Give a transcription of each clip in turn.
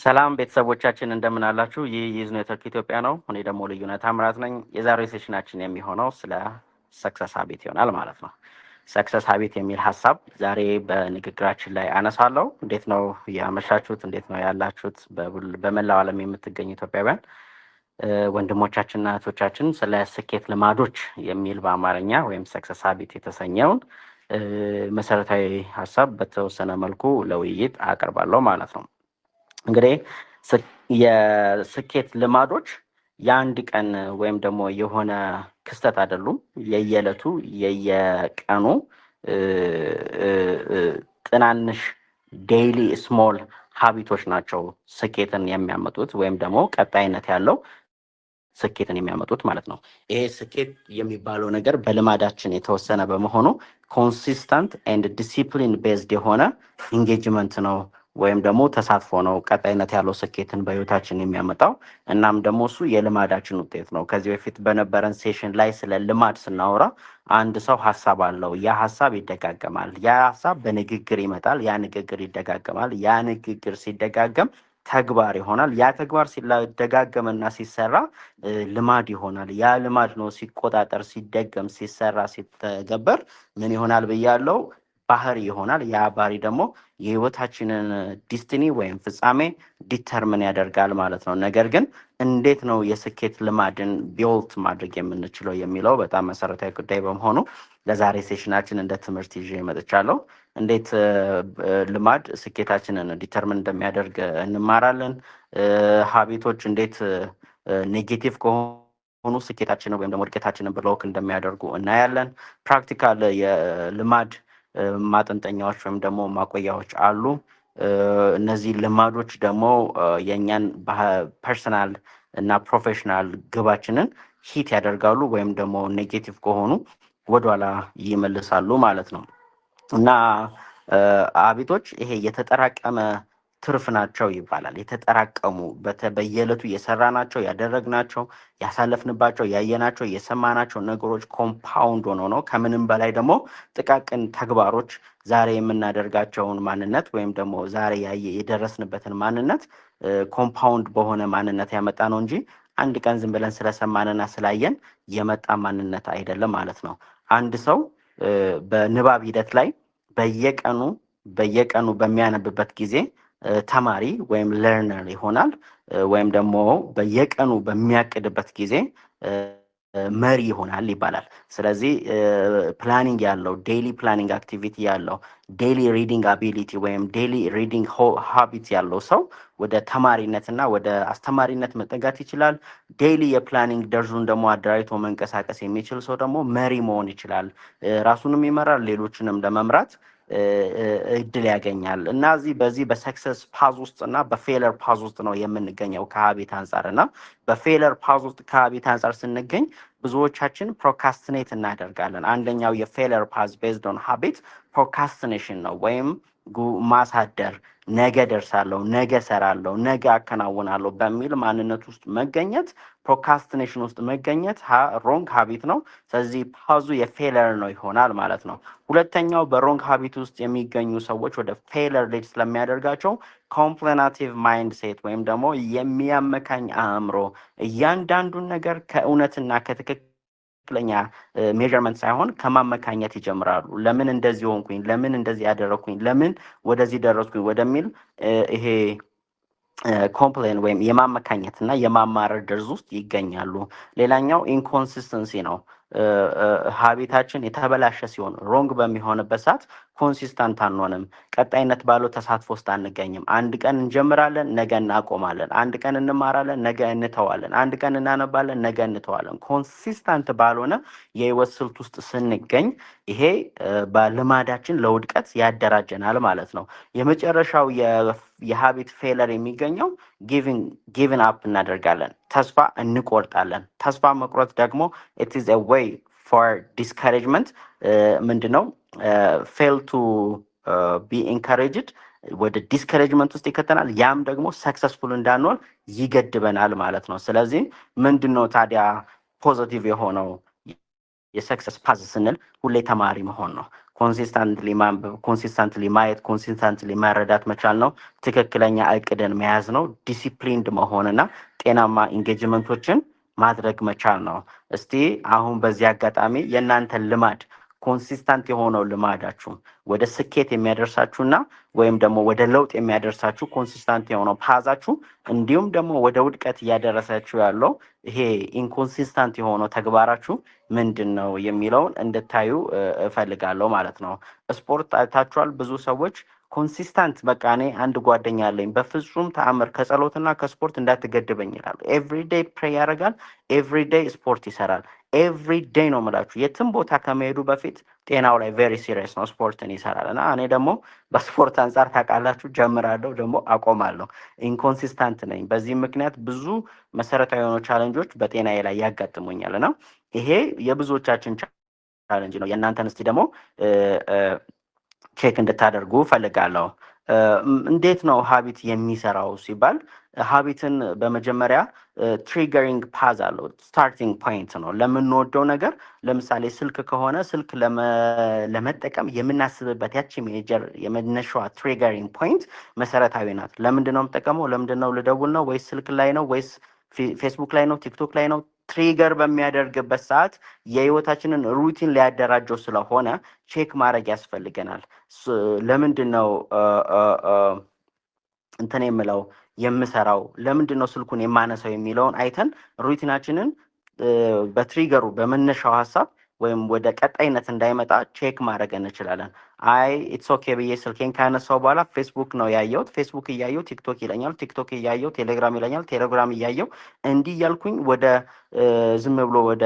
ሰላም ቤተሰቦቻችን እንደምን አላችሁ? ይህ ዩዝ ኔትወርክ ኢትዮጵያ ነው። እኔ ደግሞ ልዩነት አምራት ነኝ። የዛሬው ሴሽናችን የሚሆነው ስለ ሰክሰስ ሀቢት ይሆናል ማለት ነው። ሰክሰስ ሀቢት የሚል ሀሳብ ዛሬ በንግግራችን ላይ አነሳለሁ። እንዴት ነው ያመሻችሁት? እንዴት ነው ያላችሁት? በመላው ዓለም የምትገኙ ኢትዮጵያውያን ወንድሞቻችንና እህቶቻችን ስለ ስኬት ልማዶች የሚል በአማርኛ ወይም ሰክሰስ ሀቢት የተሰኘውን መሰረታዊ ሀሳብ በተወሰነ መልኩ ለውይይት አቀርባለሁ ማለት ነው። እንግዲህ የስኬት ልማዶች የአንድ ቀን ወይም ደግሞ የሆነ ክስተት አይደሉም። የየዕለቱ የየቀኑ ትናንሽ ዴይሊ ስሞል ሀቢቶች ናቸው ስኬትን የሚያመጡት ወይም ደግሞ ቀጣይነት ያለው ስኬትን የሚያመጡት ማለት ነው። ይሄ ስኬት የሚባለው ነገር በልማዳችን የተወሰነ በመሆኑ ኮንሲስተንት ኤንድ ዲሲፕሊን ቤዝድ የሆነ ኢንጌጅመንት ነው ወይም ደግሞ ተሳትፎ ነው ቀጣይነት ያለው ስኬትን በህይወታችን የሚያመጣው። እናም ደግሞ እሱ የልማዳችን ውጤት ነው። ከዚህ በፊት በነበረን ሴሽን ላይ ስለ ልማድ ስናወራ አንድ ሰው ሀሳብ አለው። ያ ሀሳብ ይደጋገማል። ያ ሀሳብ በንግግር ይመጣል። ያ ንግግር ይደጋገማል። ያ ንግግር ሲደጋገም ተግባር ይሆናል። ያ ተግባር ሲደጋገምና ሲሰራ ልማድ ይሆናል። ያ ልማድ ነው ሲቆጣጠር፣ ሲደገም፣ ሲሰራ፣ ሲተገበር ምን ይሆናል ብያለው? ባህሪ ይሆናል። ያ ባህሪ ደግሞ የህይወታችንን ዲስቲኒ ወይም ፍጻሜ ዲተርምን ያደርጋል ማለት ነው። ነገር ግን እንዴት ነው የስኬት ልማድን ቢውልት ማድረግ የምንችለው የሚለው በጣም መሰረታዊ ጉዳይ በመሆኑ ለዛሬ ሴሽናችን እንደ ትምህርት ይዤ መጥቻለሁ። እንዴት ልማድ ስኬታችንን ዲተርምን እንደሚያደርግ እንማራለን። ሀቢቶች እንዴት ኔጌቲቭ ከሆኑ ስኬታችንን ወይም ደግሞ እድገታችንን ብሎክ እንደሚያደርጉ እናያለን። ፕራክቲካል የልማድ ማጠንጠኛዎች ወይም ደግሞ ማቆያዎች አሉ። እነዚህ ልማዶች ደግሞ የእኛን ፐርሰናል እና ፕሮፌሽናል ግባችንን ሂት ያደርጋሉ ወይም ደግሞ ኔጌቲቭ ከሆኑ ወደኋላ ይመልሳሉ ማለት ነው። እና ሀቢቶች ይሄ የተጠራቀመ ትርፍ ናቸው ይባላል። የተጠራቀሙ በየዕለቱ የሰራናቸው፣ ያደረግናቸው፣ ያሳለፍንባቸው፣ ያየናቸው፣ የሰማናቸው ነገሮች ኮምፓውንድ ሆኖ ነው። ከምንም በላይ ደግሞ ጥቃቅን ተግባሮች ዛሬ የምናደርጋቸውን ማንነት ወይም ደግሞ ዛሬ የደረስንበትን ማንነት ኮምፓውንድ በሆነ ማንነት ያመጣ ነው እንጂ አንድ ቀን ዝም ብለን ስለሰማንና ስላየን የመጣ ማንነት አይደለም ማለት ነው። አንድ ሰው በንባብ ሂደት ላይ በየቀኑ በሚያነብበት ጊዜ ተማሪ ወይም ለርነር ይሆናል። ወይም ደግሞ በየቀኑ በሚያቅድበት ጊዜ መሪ ይሆናል ይባላል። ስለዚህ ፕላኒንግ ያለው ዴይሊ ፕላኒንግ አክቲቪቲ ያለው ዴይሊ ሪዲንግ አቢሊቲ ወይም ዴይሊ ሪዲንግ ሀቢት ያለው ሰው ወደ ተማሪነትና ወደ አስተማሪነት መጠጋት ይችላል። ዴይሊ የፕላኒንግ ደርዙን ደግሞ አደራጅቶ መንቀሳቀስ የሚችል ሰው ደግሞ መሪ መሆን ይችላል። ራሱንም ይመራል፣ ሌሎችንም ለመምራት እድል ያገኛል። እና በዚህ በሰክሰስ ፓዝ ውስጥ እና በፌለር ፓዝ ውስጥ ነው የምንገኘው ከሀቢት አንጻር። እና በፌለር ፓዝ ውስጥ ከሀቢት አንጻር ስንገኝ ብዙዎቻችን ፕሮካስትኔት እናደርጋለን። አንደኛው የፌለር ፓዝ ቤዝድ ኦን ሀቢት ፕሮካስትኔሽን ነው ወይም ማሳደር፣ ነገ ደርሳለሁ፣ ነገ ሰራለሁ፣ ነገ አከናውናለሁ በሚል ማንነት ውስጥ መገኘት፣ ፕሮካስትኔሽን ውስጥ መገኘት ሮንግ ሀቢት ነው። ስለዚህ ፓዙ የፌለር ነው ይሆናል ማለት ነው። ሁለተኛው በሮንግ ሀቢት ውስጥ የሚገኙ ሰዎች ወደ ፌለር ሊድ ስለሚያደርጋቸው ኮምፕሌናቲቭ ማይንድ ሴት ወይም ደግሞ የሚያመካኝ አእምሮ እያንዳንዱን ነገር ከእውነትና ከትክክለኛ ሜዥርመንት ሳይሆን ከማመካኘት ይጀምራሉ። ለምን እንደዚህ ሆንኩኝ፣ ለምን እንደዚህ ያደረግኩኝ፣ ለምን ወደዚህ ደረስኩኝ ወደሚል ይሄ ኮምፕሌን ወይም የማመካኘት እና የማማረር ደርዝ ውስጥ ይገኛሉ። ሌላኛው ኢንኮንሲስተንሲ ነው። ሀቢታችን የተበላሸ ሲሆን ሮንግ በሚሆንበት ሰዓት ኮንሲስተንት አንሆንም። ቀጣይነት ባለው ተሳትፎ ውስጥ አንገኝም። አንድ ቀን እንጀምራለን፣ ነገ እናቆማለን። አንድ ቀን እንማራለን፣ ነገ እንተዋለን። አንድ ቀን እናነባለን፣ ነገ እንተዋለን። ኮንሲስተንት ባልሆነ የህይወት ስልት ውስጥ ስንገኝ ይሄ በልማዳችን ለውድቀት ያደራጀናል ማለት ነው። የመጨረሻው የሀቢት ፌለር የሚገኘው ጊቭን አፕ እናደርጋለን፣ ተስፋ እንቆርጣለን። ተስፋ መቁረጥ ደግሞ it is a way for discouragement ምንድነው fail to be encouraged ወደ ዲስከሬጅመንት ውስጥ ይከተናል። ያም ደግሞ ሰክሰስፉል እንዳንሆን ይገድበናል ማለት ነው። ስለዚህ ምንድነው ታዲያ ፖዚቲቭ የሆነው የሰክሰስ ፓዝ ስንል ሁሌ ተማሪ መሆን ነው። ኮንሲስታንትሊ ማንበብ፣ ኮንሲስታንትሊ ማየት፣ ኮንሲስታንትሊ መረዳት መቻል ነው። ትክክለኛ እቅድን መያዝ ነው። ዲሲፕሊንድ መሆንና ጤናማ ኢንጌጅመንቶችን ማድረግ መቻል ነው። እስቲ አሁን በዚህ አጋጣሚ የእናንተን ልማድ ኮንሲስታንት የሆነው ልማዳችሁ ወደ ስኬት የሚያደርሳችሁና ወይም ደግሞ ወደ ለውጥ የሚያደርሳችሁ ኮንሲስታንት የሆነው ፓዛችሁ እንዲሁም ደግሞ ወደ ውድቀት እያደረሳችሁ ያለው ይሄ ኢንኮንሲስታንት የሆነው ተግባራችሁ ምንድን ነው የሚለውን እንድታዩ እፈልጋለሁ ማለት ነው። ስፖርት አይታችኋል። ብዙ ሰዎች ኮንሲስታንት በቃ እኔ አንድ ጓደኛ አለኝ በፍጹም ተአምር ከጸሎትና ከስፖርት እንዳትገድበኝ ይላሉ። ኤቭሪዴይ ፕሬይ ያደርጋል። ኤቭሪዴይ ስፖርት ይሰራል። ኤቭሪዴይ ነው የምላችሁ። የትም ቦታ ከመሄዱ በፊት ጤናው ላይ ቬሪ ሲሪየስ ነው፣ ስፖርትን ይሰራል። እና እኔ ደግሞ በስፖርት አንጻር ታውቃላችሁ፣ ጀምራለሁ ደግሞ አቆማለሁ። ኢንኮንሲስታንት ነኝ። በዚህ ምክንያት ብዙ መሰረታዊ የሆኑ ቻለንጆች በጤናዬ ላይ ያጋጥሙኛል እና ይሄ የብዙዎቻችን ቻለንጅ ነው። የእናንተን እስቲ ደግሞ ቼክ እንድታደርጉ ፈልጋለሁ። እንዴት ነው ሀቢት የሚሰራው ሲባል ሀቢትን በመጀመሪያ ትሪገሪንግ ፓዝ አለው። ስታርቲንግ ፖይንት ነው ለምንወደው ነገር። ለምሳሌ ስልክ ከሆነ ስልክ ለመጠቀም የምናስብበት ያቺ ሜጀር የመነሻዋ ትሪገሪንግ ፖይንት መሰረታዊ ናት። ለምንድን ነው የምጠቀመው? ለምንድን ነው ልደውል ነው ወይስ ስልክ ላይ ነው ወይስ ፌስቡክ ላይ ነው ቲክቶክ ላይ ነው? ትሪገር በሚያደርግበት ሰዓት የህይወታችንን ሩቲን ሊያደራጀው ስለሆነ ቼክ ማድረግ ያስፈልገናል። ለምንድን ነው እንትን የምለው የምሰራው፣ ለምንድን ነው ስልኩን የማነሳው የሚለውን አይተን ሩቲናችንን በትሪገሩ በመነሻው ሀሳብ ወይም ወደ ቀጣይነት እንዳይመጣ ቼክ ማድረግ እንችላለን። አይ ኢትስ ኦኬ ብዬ ስልኬን ካነሳው በኋላ ፌስቡክ ነው ያየሁት፣ ፌስቡክ እያየው ቲክቶክ ይለኛል፣ ቲክቶክ እያየው ቴሌግራም ይለኛል፣ ቴሌግራም እያየው እንዲህ እያልኩኝ ወደ ዝም ብሎ ወደ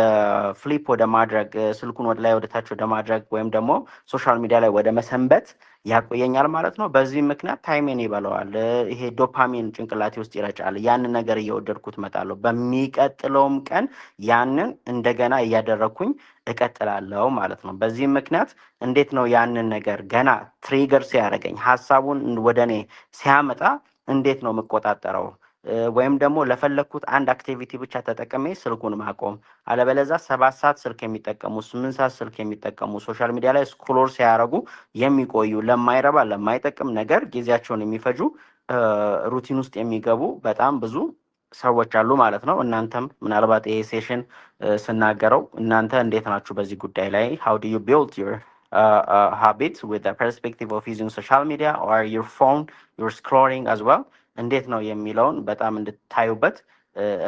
ፍሊፕ ወደ ማድረግ ስልኩን ወደ ላይ ወደ ታች ወደ ማድረግ ወይም ደግሞ ሶሻል ሚዲያ ላይ ወደ መሰንበት ያቆየኛል ማለት ነው። በዚህ ምክንያት ታይሜን ይበለዋል። ይሄ ዶፓሚን ጭንቅላቴ ውስጥ ይረጫል። ያንን ነገር እየወደድኩት እመጣለሁ። በሚቀጥለውም ቀን ያንን እንደገና እያደረግኩኝ እቀጥላለሁ ማለት ነው። በዚህ ምክንያት እንዴት ነው ያንን ነገር ገና ትሪገር ሲያደርገኝ ሀሳቡን ወደ እኔ ሲያመጣ እንዴት ነው የምቆጣጠረው? ወይም ደግሞ ለፈለግኩት አንድ አክቲቪቲ ብቻ ተጠቅሜ ስልኩን ማቆም፣ አለበለዛ 7 ሰዓት ስልክ የሚጠቀሙ 8 ሰዓት ስልክ የሚጠቀሙ ሶሻል ሚዲያ ላይ ስክሮል ሲያደርጉ የሚቆዩ ለማይረባ ለማይጠቅም ነገር ጊዜያቸውን የሚፈጁ ሩቲን ውስጥ የሚገቡ በጣም ብዙ ሰዎች አሉ ማለት ነው። እናንተም ምናልባት ይሄ ሴሽን ስናገረው እናንተ እንዴት ናችሁ በዚህ ጉዳይ ላይ? how do you build your habits with the perspective of using social media or your phone, your scrolling as well እንዴት ነው የሚለውን በጣም እንድታዩበት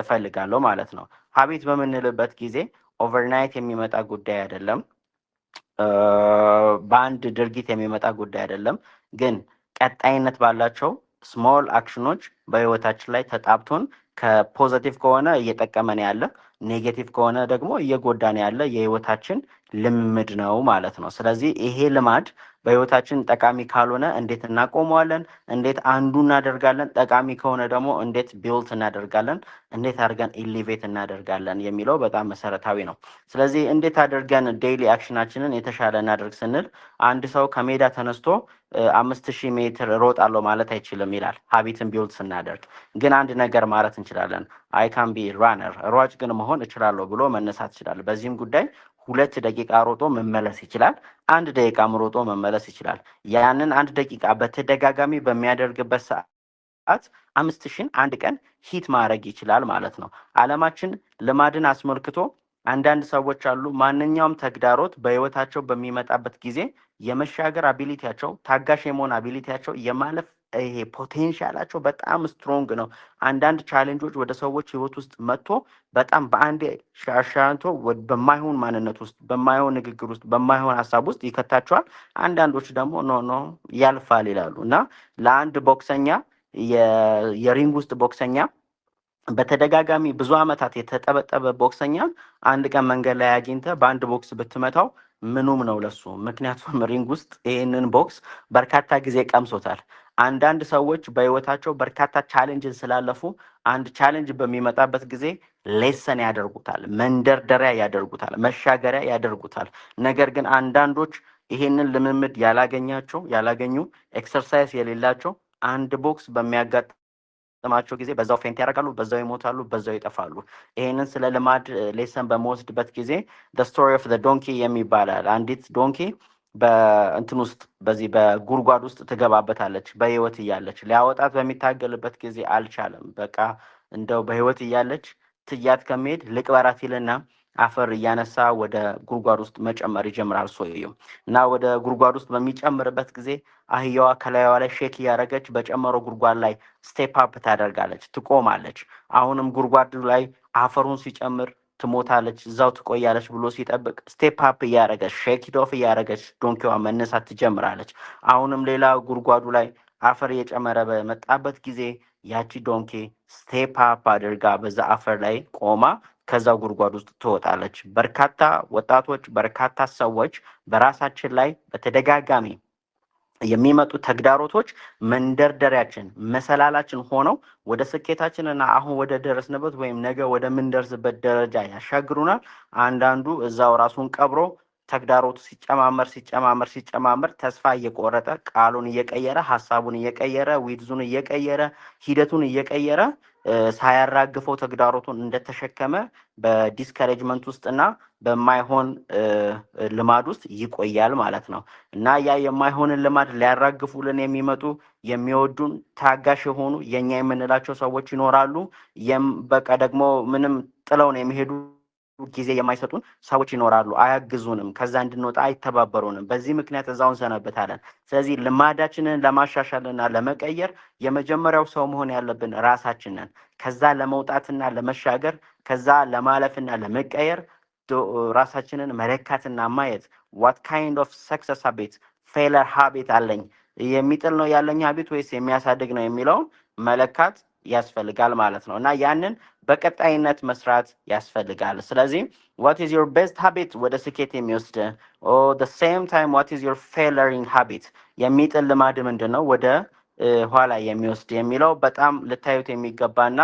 እፈልጋለሁ ማለት ነው። ሀቢት በምንልበት ጊዜ ኦቨርናይት የሚመጣ ጉዳይ አይደለም። በአንድ ድርጊት የሚመጣ ጉዳይ አይደለም። ግን ቀጣይነት ባላቸው ስሞል አክሽኖች በህይወታችን ላይ ተጣብቶን ከፖዘቲቭ ከሆነ እየጠቀመን ያለ፣ ኔጌቲቭ ከሆነ ደግሞ እየጎዳን ያለ የህይወታችን ልምድ ነው ማለት ነው። ስለዚህ ይሄ ልማድ በህይወታችን ጠቃሚ ካልሆነ እንዴት እናቆመዋለን? እንዴት አንዱ እናደርጋለን? ጠቃሚ ከሆነ ደግሞ እንዴት ቢልት እናደርጋለን? እንዴት አድርገን ኢሊቬት እናደርጋለን የሚለው በጣም መሰረታዊ ነው። ስለዚህ እንዴት አድርገን ዴይሊ አክሽናችንን የተሻለ እናደርግ ስንል አንድ ሰው ከሜዳ ተነስቶ 5000 ሜትር እሮጣለሁ ማለት አይችልም ይላል። ሀቢትን ቢልድ ስናደርግ ግን አንድ ነገር ማለት እንችላለን። አይ ካን ቢ ራነር፣ ሯጭ ግን መሆን እችላለሁ ብሎ መነሳት ይችላል። በዚህም ጉዳይ 2 ደቂቃ ሮጦ መመለስ ይችላል። 1 ደቂቃም ሮጦ መመለስ ይችላል። ያንን 1 ደቂቃ በተደጋጋሚ በሚያደርግበት ሰዓት 5000ን አንድ ቀን ሂት ማድረግ ይችላል ማለት ነው። ዓለማችን ልማድን አስመልክቶ አንዳንድ ሰዎች አሉ፣ ማንኛውም ተግዳሮት በህይወታቸው በሚመጣበት ጊዜ የመሻገር አቢሊቲያቸው፣ ታጋሽ የመሆን አቢሊቲያቸው፣ የማለፍ ይሄ ፖቴንሻላቸው በጣም ስትሮንግ ነው። አንዳንድ ቻሌንጆች ወደ ሰዎች ህይወት ውስጥ መጥቶ በጣም በአንድ ሻሻንቶ በማይሆን ማንነት ውስጥ፣ በማይሆን ንግግር ውስጥ፣ በማይሆን ሀሳብ ውስጥ ይከታቸዋል። አንዳንዶች ደግሞ ኖ ያልፋል ይላሉ። እና ለአንድ ቦክሰኛ የሪንግ ውስጥ ቦክሰኛ በተደጋጋሚ ብዙ ዓመታት የተጠበጠበ ቦክሰኛ አንድ ቀን መንገድ ላይ አግኝተ በአንድ ቦክስ ብትመታው ምኑም ነው ለሱ። ምክንያቱም ሪንግ ውስጥ ይህንን ቦክስ በርካታ ጊዜ ቀምሶታል። አንዳንድ ሰዎች በህይወታቸው በርካታ ቻሌንጅን ስላለፉ አንድ ቻሌንጅ በሚመጣበት ጊዜ ሌሰን ያደርጉታል፣ መንደርደሪያ ያደርጉታል፣ መሻገሪያ ያደርጉታል። ነገር ግን አንዳንዶች ይሄንን ልምምድ ያላገኙ ኤክሰርሳይዝ የሌላቸው አንድ ቦክስ በሚያጋጥማቸው ጊዜ በዛው ፌንት ያደርጋሉ፣ በዛው ይሞታሉ፣ በዛው ይጠፋሉ። ይሄንን ስለ ልማድ ሌሰን በመወስድበት ጊዜ the story of the donkey የሚባላል። አንዲት ዶንኪ በእንትን ውስጥ በዚህ በጉድጓድ ውስጥ ትገባበታለች በህይወት እያለች። ሊያወጣት በሚታገልበት ጊዜ አልቻለም። በቃ እንደው በህይወት እያለች ትያት ከመሄድ ልቅበራት ይልና አፈር እያነሳ ወደ ጉድጓድ ውስጥ መጨመር ይጀምራል ሰውየው። እና ወደ ጉድጓድ ውስጥ በሚጨምርበት ጊዜ አህያዋ ከላይዋ ላይ ሼክ እያደረገች በጨመረው ጉድጓድ ላይ ስቴፕ አፕ ታደርጋለች፣ ትቆማለች። አሁንም ጉድጓድ ላይ አፈሩን ሲጨምር ትሞታለች፣ እዛው ትቆያለች ብሎ ሲጠብቅ ስቴፕ አፕ እያደረገች ሼክ ኢት ኦፍ እያደረገች ዶንኪዋ መነሳት ትጀምራለች። አሁንም ሌላ ጉድጓዱ ላይ አፈር እየጨመረ በመጣበት ጊዜ ያቺ ዶንኪ ስቴፕ አፕ አድርጋ በዛ አፈር ላይ ቆማ ከዛ ጉድጓድ ውስጥ ትወጣለች። በርካታ ወጣቶች፣ በርካታ ሰዎች በራሳችን ላይ በተደጋጋሚ የሚመጡ ተግዳሮቶች መንደርደሪያችን፣ መሰላላችን ሆነው ወደ ስኬታችንና አሁን ወደ ደረስንበት ወይም ነገ ወደምንደርስበት ደረጃ ያሻግሩናል። አንዳንዱ እዛው ራሱን ቀብሮ ተግዳሮቱ ሲጨማመር ተስፋ እየቆረጠ ቃሉን እየቀየረ ሀሳቡን እየቀየረ ዊድዙን እየቀየረ ሂደቱን እየቀየረ ሳያራግፈው ተግዳሮቱን እንደተሸከመ በዲስከሬጅመንት ውስጥና በማይሆን ልማድ ውስጥ ይቆያል ማለት ነው። እና ያ የማይሆንን ልማድ ሊያራግፉልን የሚመጡ የሚወዱን ታጋሽ የሆኑ የኛ የምንላቸው ሰዎች ይኖራሉ። በቃ ደግሞ ምንም ጥለውን የሚሄዱ ጊዜ የማይሰጡን ሰዎች ይኖራሉ። አያግዙንም፣ ከዛ እንድንወጣ አይተባበሩንም። በዚህ ምክንያት እዛው እንሰነበታለን። ስለዚህ ልማዳችንን ለማሻሻልና ለመቀየር የመጀመሪያው ሰው መሆን ያለብን ራሳችንን። ከዛ ለመውጣትና ለመሻገር፣ ከዛ ለማለፍና ለመቀየር ራሳችንን መለካትና ማየት ዋት ካይንድ ኦፍ ሰክሰስ ሀቢት ፌለር ሀቢት አለኝ፣ የሚጥል ነው ያለኝ ሀቢት ወይስ የሚያሳድግ ነው የሚለውን መለካት ያስፈልጋል ማለት ነው። እና ያንን በቀጣይነት መስራት ያስፈልጋል። ስለዚህ what is your best habit ወደ ስኬት የሚወስድ the same time what is your failing habit የሚጥል ልማድ ምንድን ነው ወደ ኋላ የሚወስድ የሚለው በጣም ልታዩት የሚገባና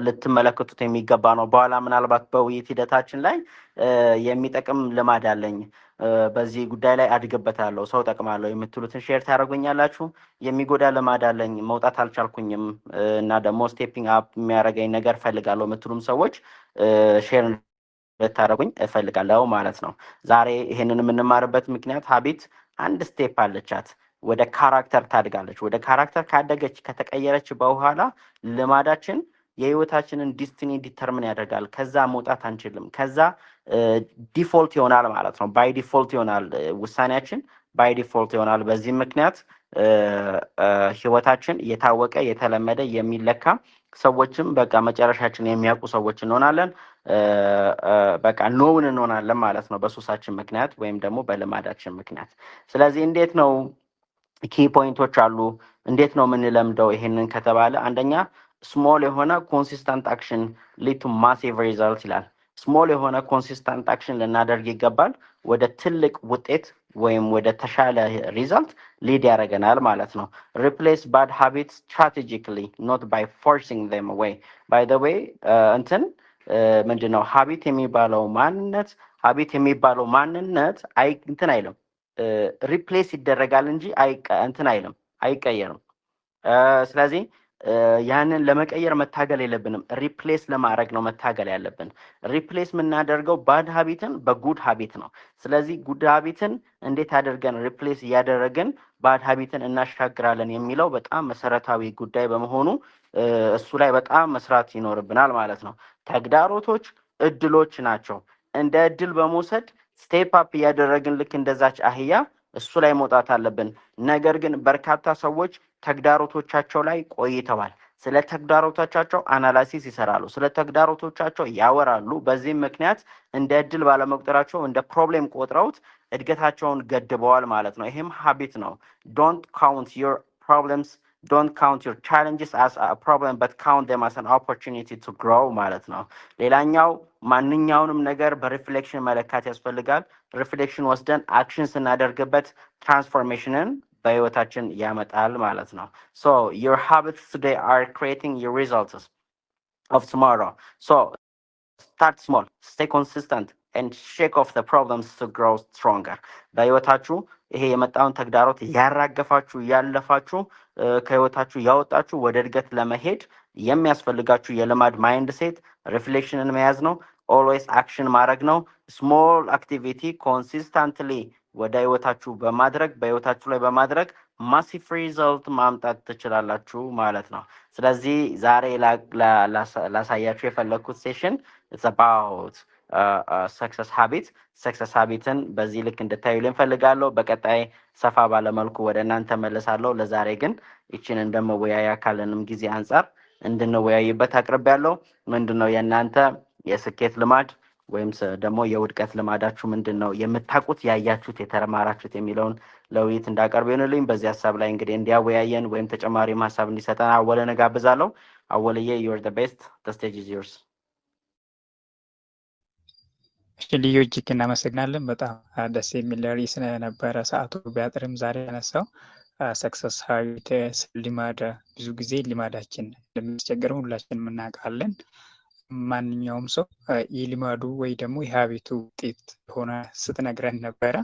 ልትመለከቱት የሚገባ ነው። በኋላ ምናልባት በውይይት ሂደታችን ላይ የሚጠቅም ልማድ አለኝ፣ በዚህ ጉዳይ ላይ አድግበታለሁ፣ ሰው ጠቅማለሁ የምትሉትን ሼር ታደርጉኛላችሁ። የሚጎዳ ልማድ አለኝ፣ መውጣት አልቻልኩኝም እና ደግሞ ስቴፒንግ አፕ የሚያደርገኝ ነገር እፈልጋለሁ የምትሉም ሰዎች ሼር ልታደርጉኝ እፈልጋለሁ ማለት ነው። ዛሬ ይሄንን የምንማርበት ምክንያት ሀቢት አንድ ስቴፕ አለቻት፣ ወደ ካራክተር ታድጋለች። ወደ ካራክተር ካደገች ከተቀየረች በኋላ ልማዳችን የህይወታችንን ዲስቲኒ ዲተርምን ያደርጋል። ከዛ መውጣት አንችልም። ከዛ ዲፎልት ይሆናል ማለት ነው። ባይ ዲፎልት ይሆናል ውሳኔያችን፣ ባይ ዲፎልት ይሆናል። በዚህ ምክንያት ህይወታችን የታወቀ የተለመደ የሚለካ ሰዎችም በቃ መጨረሻችን የሚያውቁ ሰዎች እንሆናለን። በቃ ኖውን እንሆናለን ማለት ነው በሱሳችን ምክንያት ወይም ደግሞ በልማዳችን ምክንያት። ስለዚህ እንዴት ነው ኪ ፖይንቶች አሉ፣ እንዴት ነው የምንለምደው ይሄንን ከተባለ አንደኛ ስሞል የሆነ ኮንሲስተንት አክሽን ሊድ ቱ ማሲቭ ሪዛልት ይላል። ስሞል የሆነ ኮንሲስተንት አክሽን ልናደርግ ይገባል፣ ወደ ትልቅ ውጤት ወይም ወደ ተሻለ ሪዛልት ሊድ ያደርገናል ማለት ነው። ሪፕሌስ ባድ ሃቢት ስትራቴጂካሊ ኖት ባይ ፎርሲንግ ዘም አዌይ። ባይ ዘ ዌይ እንትን ምንድነው ሀቢት የሚባለው ማንነት እንትን አይልም፣ ሪፕሌስ ይደረጋል እንጂ እንትን አይልም፣ አይቀየርም። ስለዚህ ያንን ለመቀየር መታገል የለብንም፣ ሪፕሌስ ለማድረግ ነው መታገል ያለብን። ሪፕሌስ የምናደርገው ባድ ሀቢትን በጉድ ሀቢት ነው። ስለዚህ ጉድ ሀቢትን እንዴት አድርገን ሪፕሌስ እያደረግን ባድ ሀቢትን እናሻግራለን የሚለው በጣም መሰረታዊ ጉዳይ በመሆኑ እሱ ላይ በጣም መስራት ይኖርብናል ማለት ነው። ተግዳሮቶች እድሎች ናቸው። እንደ እድል በመውሰድ ስቴፕ አፕ እያደረግን ልክ እንደዛች አህያ እሱ ላይ መውጣት አለብን። ነገር ግን በርካታ ሰዎች ተግዳሮቶቻቸው ላይ ቆይተዋል። ስለ ተግዳሮቶቻቸው አናላሲስ ይሰራሉ፣ ስለ ተግዳሮቶቻቸው ያወራሉ። በዚህም ምክንያት እንደ እድል ባለመቁጠራቸው እንደ ፕሮብሌም ቆጥረውት እድገታቸውን ገድበዋል ማለት ነው። ይህም ሀቢት ነው። ዶንት ካውንት ዮር ፕሮብሌምስ don't count your challenges as a problem but count them as an opportunity to grow ማለት ነው። ሌላኛው ማንኛውንም ነገር በሪፍሌክሽን መለካት ያስፈልጋል። ሪፍሌክሽን ወስደን አክሽን ስናደርግበት ትራንስፎርሜሽንን በህይወታችን ያመጣል ማለት ነው። so your habits today are creating your results of tomorrow. so start small, stay consistent and shake off the problems to grow stronger. በህይወታችሁ ይሄ የመጣውን ተግዳሮት ያራገፋችሁ ያለፋችሁ ከህይወታችሁ ያወጣችሁ ወደ እድገት ለመሄድ የሚያስፈልጋችሁ የልማድ ማይንድ ሴት ሪፍሌክሽንን መያዝ ነው። ኦልዌይስ አክሽን ማድረግ ነው። ስሞል አክቲቪቲ ኮንሲስተንትሊ ወደ ህይወታችሁ በማድረግ በህይወታችሁ ላይ በማድረግ ማሲቭ ሪዛልት ማምጣት ትችላላችሁ ማለት ነው። ስለዚህ ዛሬ ላሳያችሁ የፈለግኩት ሴሽን ኢትስ አባውት ሰክሰስ ሀቢት። ሰክሰስ ሀቢትን በዚህ ልክ እንድታዩልኝ እፈልጋለሁ። በቀጣይ ሰፋ ባለመልኩ ወደ እናንተ መለሳለሁ። ለዛሬ ግን ይችን እንደመወያያ ካለንም ጊዜ አንጻር እንድንወያይበት አቅርቤያለሁ። ምንድነው የእናንተ የስኬት ልማድ ወይም ደግሞ የውድቀት ልማዳችሁ ምንድን ነው? የምታውቁት፣ ያያችሁት፣ የተማራችሁት የሚለውን ለውይይት እንዳቀርብ ይሆንልኝ። በዚህ ሀሳብ ላይ እንግዲህ እንዲያወያየን ወይም ተጨማሪም ሀሳብ እንዲሰጠን አወለን እጋብዛለሁ። አወልዬ ዩር ዘ ቤስት፣ ዘ ስቴጅ ኢዝ ዮርስ። እሺ ልዩ እጅግ እናመሰግናለን። በጣም ደስ የሚል ርዕስ ነበረ። ሰዓቱ ቢያጥርም ዛሬ ያነሳው ሰክሰስ ሀቢት ልማድ፣ ብዙ ጊዜ ልማዳችን እንደሚያስቸግረን ሁላችንም እናውቃለን። ማንኛውም ሰው የልማዱ ወይ ደግሞ የሀቢቱ ውጤት ሆነ ስትነግረን ነበረ።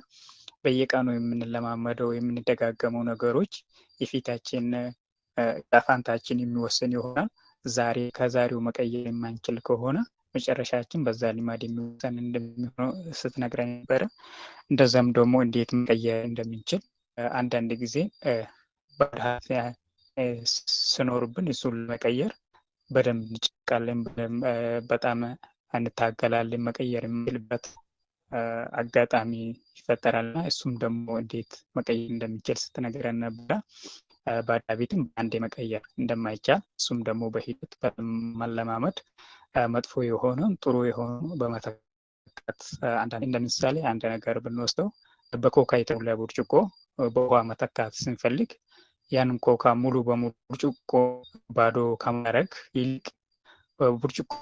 በየቀኑ የምንለማመደው የምንደጋገመው ነገሮች የፊታችን ጣፋንታችን የሚወስን ይሆናል። ዛሬ ከዛሬው መቀየር የማንችል ከሆነ መጨረሻችን በዛ ልማድ የሚወሰን እንደሚሆነው ስትነግረን ነበረ። እንደዛም ደግሞ እንዴት መቀየር እንደምንችል አንዳንድ ጊዜ ባድሀት ስኖርብን እሱን ለመቀየር በደንብ እንጨቃለን፣ በጣም እንታገላለን። መቀየር የምንችልበት አጋጣሚ ይፈጠራልና እሱም ደግሞ እንዴት መቀየር እንደሚችል ስትነግረን ነበረ። ባድ ሀቢትን በአንዴ መቀየር እንደማይቻል፣ እሱም ደግሞ በሂደት በመለማመድ መጥፎ የሆነውን ጥሩ የሆኑ በመተካት አንዳንድ እንደ ምሳሌ አንድ ነገር ብንወስደው በኮካ የተሞላ ብርጭቆ በውሃ መተካት ስንፈልግ ያንን ኮካ ሙሉ በሙሉ ብርጭቆ ባዶ ከማድረግ ይልቅ ብርጭቆ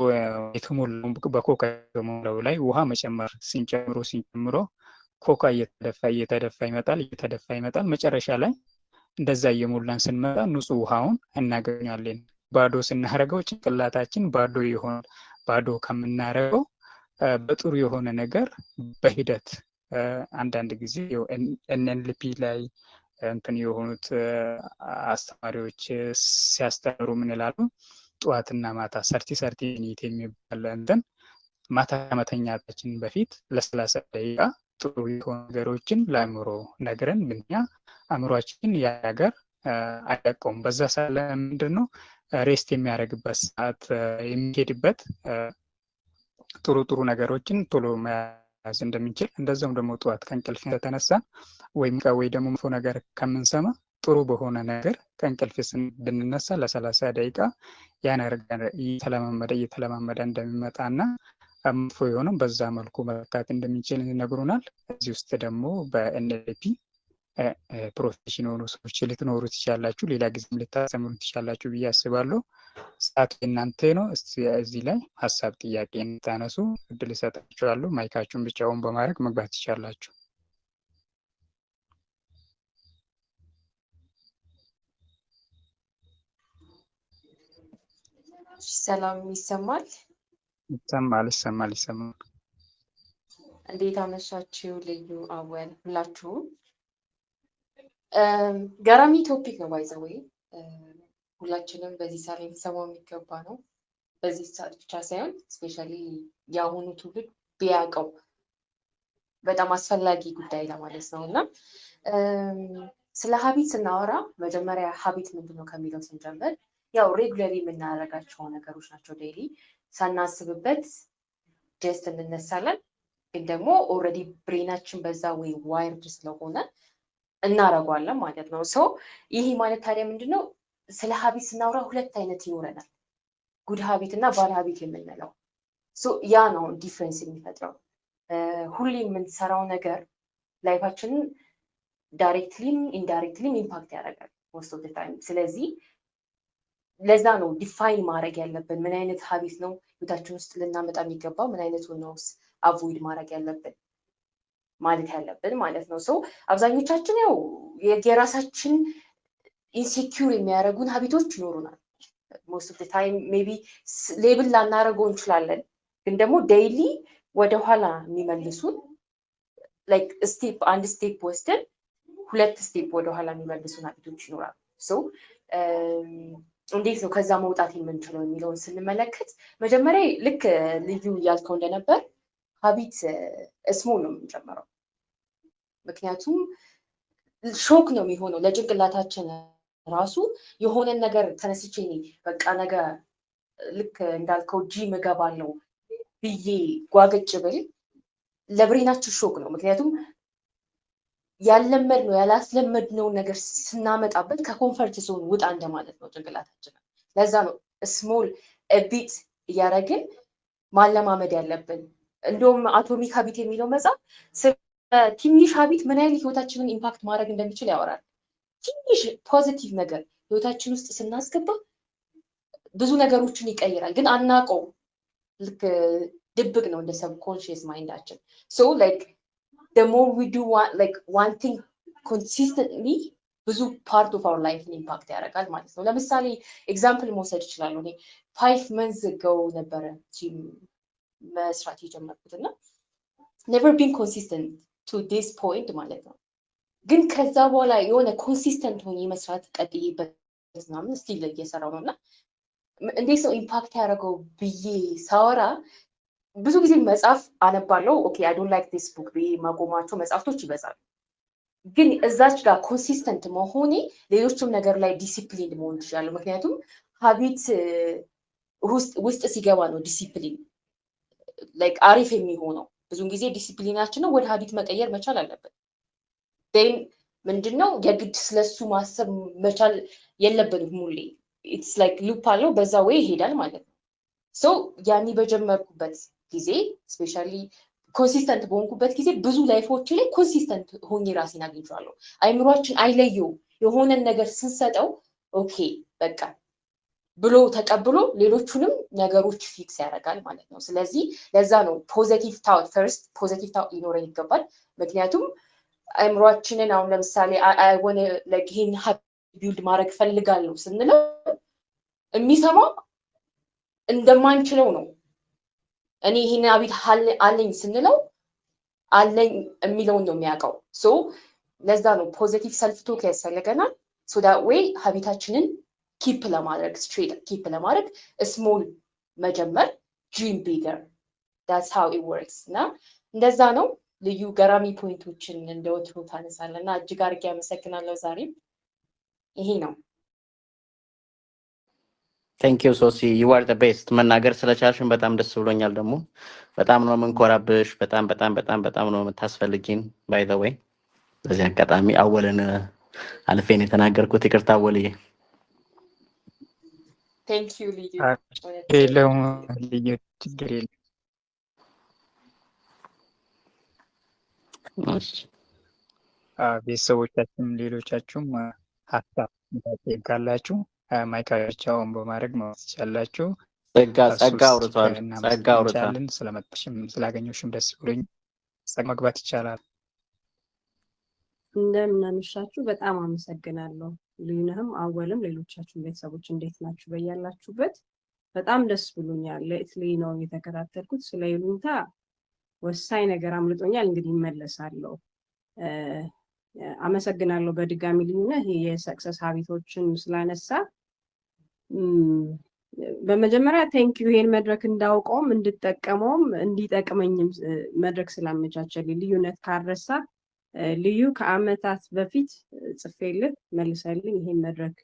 የተሞላው በኮካ የተሞላው ላይ ውሃ መጨመር ሲንጨምሮ ኮካ እየተደፋ ይመጣል። መጨረሻ ላይ እንደዛ እየሞላን ስንመጣ ንጹህ ውሃውን እናገኛለን። ባዶ ስናደርገው ጭንቅላታችን ባዶ ይሆናል። ባዶ ከምናደርገው በጥሩ የሆነ ነገር በሂደት አንዳንድ ጊዜ ኤንኤልፒ ላይ እንትን የሆኑት አስተማሪዎች ሲያስተምሩ ምን ይላሉ? ጠዋትና ማታ ሰርቲ ሚኒት የሚባል እንትን ማታ ከመተኛታችን በፊት ለ30 ደቂቃ ጥሩ የሆኑ ነገሮችን ለአእምሮ ነግረን ብኛ አእምሯችን ያ ነገር አይለቀውም። በዛ ሳለ ምንድን ነው ሬስት የሚያደርግበት ሰዓት የሚሄድበት ጥሩ ነገሮችን ቶሎ መያዝ እንደምንችል፣ እንደዛውም ደግሞ ጠዋት ከእንቅልፍ ከተነሳ ወይ ደግሞ መጥፎ ነገር ከምንሰማ ጥሩ በሆነ ነገር ከእንቅልፍ ብንነሳ ለ30 ደቂቃ ያ ነገር እየተለማመደ እንደሚመጣና መጥፎ የሆነም በዛ መልኩ መተካት እንደሚችል ይነግሩናል። እዚህ ውስጥ ደግሞ በኤንኤልፒ ፕሮፌሽን የሆኑ ሰዎች ልትኖሩ ትችላላችሁ፣ ሌላ ጊዜም ልታስተምሩ ትችላላችሁ ብዬ አስባለሁ። ሰዓቱ የእናንተ ነው። እዚህ ላይ ሀሳብ ጥያቄ እንድታነሱ እድል እሰጣችኋለሁ። ማይካችሁን ብቻውን በማድረግ መግባት ትችላላችሁ። ሰላም ይሰማል? ይሰማል። እንዴት አመሻችሁ? ልዩ አወል ሁላችሁም። ገራሚ ቶፒክ ነው። ባይ ዘ ዌይ ሁላችንም በዚህ ሰዓት ሊሰማው የሚገባ ነው። በዚህ ሰዓት ብቻ ሳይሆን ስፔሻሊ የአሁኑ ትውልድ ቢያውቀው በጣም አስፈላጊ ጉዳይ ለማለት ነው። እና ስለ ሀቢት ስናወራ መጀመሪያ ሀቢት ምንድነው ከሚለው ስንጀምር ያው ሬጉለሪ የምናደርጋቸው ነገሮች ናቸው። ዴይሊ ሳናስብበት ጀስት እንነሳለን፣ ግን ደግሞ ኦልሬዲ ብሬናችን በዛ ወይ ዋይርድ ስለሆነ እናደርገዋለን ማለት ነው። ሶ ይሄ ማለት ታዲያ ምንድነው? ስለ ሀቢት ስናወራ ሁለት አይነት ይኖረናል፣ ጉድ ሀቢት እና ባድ ሀቢት የምንለው። ሶ ያ ነው ዲፍረንስ የሚፈጥረው። ሁሌ የምንሰራው ነገር ላይፋችንን ዳይሬክትሊም ኢንዳይሬክትሊም ኢምፓክት ያደርጋል ሞስት ኦፍ ዘ ታይም። ስለዚህ ለዛ ነው ዲፋይን ማድረግ ያለብን ምን አይነት ሀቢት ነው ህይወታችን ውስጥ ልናመጣ የሚገባው፣ ምን አይነት ነው አቮይድ ማድረግ ያለብን ማለት ነው። ሰው አብዛኞቻችን ያው የራሳችን ኢንሴኪዩር የሚያደርጉን ሀቢቶች ይኖሩናል። ሞስት ኦፍ ታይም ሜቢ ሌብል ላናደርገው እንችላለን፣ ግን ደግሞ ዴይሊ ወደኋላ የሚመልሱን ላይክ አንድ ስቴፕ ወስደን 2 ስቴፕ ወደኋላ የሚመልሱን ሀቢቶች ይኖራሉ። ሰው እንዴት ነው ከዛ መውጣት የምንችለው የሚለውን ስንመለከት መጀመሪያ ልክ ልዩ እያልከው እንደነበር ሀቢት ስሞል ነው የምንጀምረው። ምክንያቱም ሾክ ነው የሚሆነው ለጭንቅላታችን ራሱ የሆነን ነገር ተነስቼ በቃ ነገ ልክ እንዳልከው ጂም እገባለሁ ብዬ ጓገጭ ብል ለብሬናችን ሾክ ነው። ምክንያቱም ያለመድነው ያላስለመድነውን ነገር ስናመጣበት ከኮንፈርት ዞን ውጣ እንደማለት ነው ጭንቅላታችን። ለዛ ነው ስሞል ቢት እያደረግን ማለማመድ ያለብን። እንደውም አቶሚክ ሀቢት የሚለው መጽሐፍ ትንሽ ሀቢት ምን ያህል ህይወታችንን ኢምፓክት ማድረግ እንደሚችል ያወራል። ትንሽ ፖዚቲቭ ነገር ህይወታችን ውስጥ ስናስገባ ብዙ ነገሮችን ይቀይራል፣ ግን አናውቀው። ልክ ድብቅ ነው እንደ ሰብኮንሽየስ ማይንዳችን። ሶ ላይክ the more we do one thing consistently ብዙ ፓርት ኦፍ አወር ላይፍ ኢምፓክት ያደርጋል ማለት ነው። ለምሳሌ ኤግዛምፕል መውሰድ ይችላሉ። እኔ 5 months ago ነበረ ጂም መስራት የጀመርኩት እና never been consistent to this point ማለት ነው። ግን ከዛ በኋላ የሆነ ኮንሲስተንት ሆኜ መስራት ቀጥዬበት ምናምን ስቲል እየሰራው ነው እና እንዴት ሰው ኢምፓክት ያደረገው ብዬ ሳወራ ብዙ ጊዜ መጽሐፍ አነባለሁ። ኦኬ አይ ዶንት ላይክ ዲስ ቡክ ብዬ ማቆማቸው መጽሐፍቶች ይበዛሉ። ግን እዛች ጋር ኮንሲስተንት መሆኔ ሌሎችም ነገር ላይ ዲሲፕሊን መሆን ይችላል። ምክንያቱም ሀቢት ውስጥ ሲገባ ነው ዲሲፕሊን ላይክ አሪፍ የሚሆነው። ብዙን ጊዜ ዲሲፕሊናችንን ወደ ሀቢት መቀየር መቻል አለብን። ን ምንድነው የግድ ስለሱ ማሰብ መቻል የለብንም ሁሌ። ኢትስ ላይክ ሉፕ አለው፣ በዛ ወይ ይሄዳል ማለት ነው። ሶ ያኔ በጀመርኩበት ጊዜ ስፔሻሊ ኮንሲስተንት በሆንኩበት ጊዜ ብዙ ላይፎች ላይ ኮንሲስተንት ሆኜ ራሴን አግኝቼዋለሁ። አይምሯችን አይለየው የሆነን ነገር ስንሰጠው ኦኬ በቃ ብሎ ተቀብሎ ሌሎቹንም ነገሮች ፊክስ ያደርጋል ማለት ነው። ስለዚህ ለዛ ነው ፖዚቲቭ ታውት ፈርስት ፖዚቲቭ ታውት ሊኖረን ይገባል። ምክንያቱም አይምሯችንን አሁን ለምሳሌ ይሄን ቢልድ ማድረግ ፈልጋለሁ ስንለው የሚሰማው እንደማንችለው ነው። እኔ ይሄን ሀቢት አለኝ ስንለው አለኝ የሚለውን ነው የሚያውቀው። ሶ ለዛ ነው ፖዚቲቭ ሰልፍ ቶክ ያስፈልገናል። ሶ ዳት ዌይ ሀቢታችንን ኪፕ ለማድረግ ስትሬት ኪፕ ለማድረግ ስሞል መጀመር ድሪም ቢገር ዳትስ ሃው ኢት ወርክስ። እና እንደዛ ነው። ልዩ ገራሚ ፖይንቶችን እንደወትሮ ታነሳለህ እና እጅግ አድርጌ አመሰግናለሁ። ዛሬም ይሄ ነው። ቴንክ ዩ ሶሲ ዩ አር ዘ ቤስት። መናገር ስለቻልሽን በጣም ደስ ብሎኛል። ደግሞ በጣም ነው የምንኮራብሽ። በጣም በጣም በጣም በጣም ነው የምታስፈልጊን። ባይ ዘ ዌይ በዚህ አጋጣሚ አወልን አልፌን የተናገርኩት ይቅርታ አወልዬ። ቴንክ ዩ ልዩ የለውም ልዩ ችግር የለም። ቤተሰቦቻችሁም ሌሎቻችሁም ሀሳብ ካላችሁ ማይካቸውን በማድረግ ማወቅ ትችላላችሁ። ጸጋ አውርቷል። ጸጋ አውርቷል። ስለመጣሽም ስላገኘሽም ደስ ብሎኝ መግባት ይቻላል። እንደምናመሻችሁ በጣም አመሰግናለሁ። ልዩነህም አወልም ሌሎቻችሁ ቤተሰቦች እንዴት ናችሁ? በያላችሁበት በጣም ደስ ብሎኛል። ለኢትሊ ነው የተከታተልኩት። ስለ ይሉኝታ ወሳኝ ነገር አምልጦኛል። እንግዲህ ይመለሳለሁ። አመሰግናለሁ በድጋሚ ልዩነህ የሰክሰስ ሀቢቶችን ስላነሳ። በመጀመሪያ ቴንክ ዩ ይሄን መድረክ እንዳውቀውም እንድጠቀመውም እንዲጠቅመኝም መድረክ ስላመቻቸልኝ። ልዩነት ካረሳ ልዩ ከአመታት በፊት ጽፌልህ መልሰልኝ ይሄን መድረክ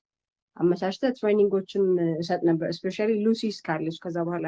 አመቻችተህ ትሬኒንጎችም እሰጥ ነበር። ስፔሻሊ ሉሲ ካለች ከዛ በኋላ